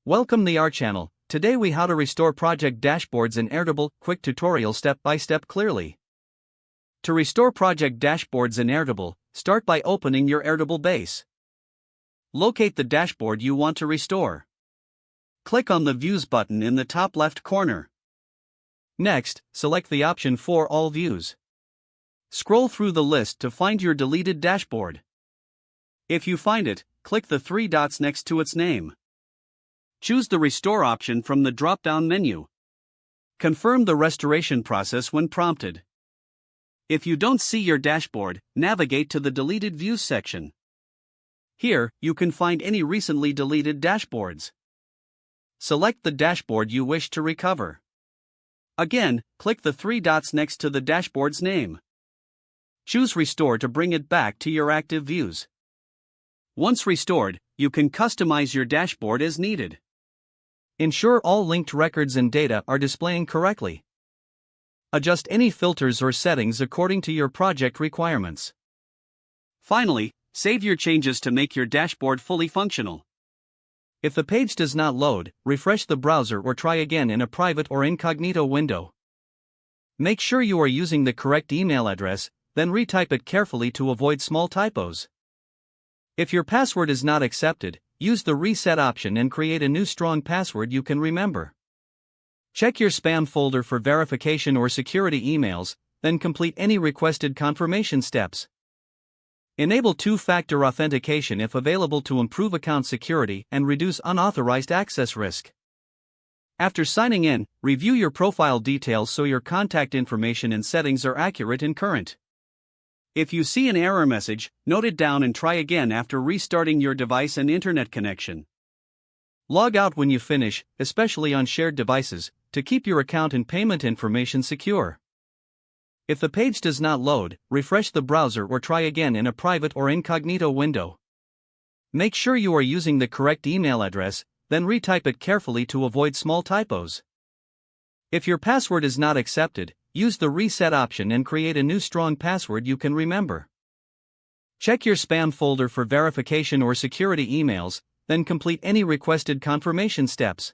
Welcome the our channel. Today we how to restore project dashboards in Airtable, quick tutorial step by step clearly. To restore project dashboards in Airtable, start by opening your Airtable base. Locate the dashboard you want to restore. Click on the Views button in the top left corner. Next, select the option for all views. Scroll through the list to find your deleted dashboard. If you find it, click the three dots next to its name. Choose the Restore option from the drop-down menu. Confirm the restoration process when prompted. If you don't see your dashboard, navigate to the Deleted Views section. Here, you can find any recently deleted dashboards. Select the dashboard you wish to recover. Again, click the three dots next to the dashboard's name. Choose Restore to bring it back to your active views. Once restored, you can customize your dashboard as needed. Ensure all linked records and data are displaying correctly. Adjust any filters or settings according to your project requirements. Finally, save your changes to make your dashboard fully functional. If the page does not load, refresh the browser or try again in a private or incognito window. Make sure you are using the correct email address, then retype it carefully to avoid small typos. If your password is not accepted, use the reset option and create a new strong password you can remember. Check your spam folder for verification or security emails, then complete any requested confirmation steps. Enable two-factor authentication if available to improve account security and reduce unauthorized access risk. After signing in, review your profile details so your contact information and settings are accurate and current. If you see an error message, note it down and try again after restarting your device and internet connection. Log out when you finish, especially on shared devices, to keep your account and payment information secure. If the page does not load, refresh the browser or try again in a private or incognito window. Make sure you are using the correct email address, then retype it carefully to avoid small typos. If your password is not accepted, use the reset option and create a new strong password you can remember. Check your spam folder for verification or security emails, then complete any requested confirmation steps.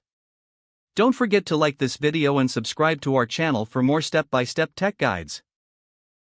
Don't forget to like this video and subscribe to our channel for more step-by-step tech guides.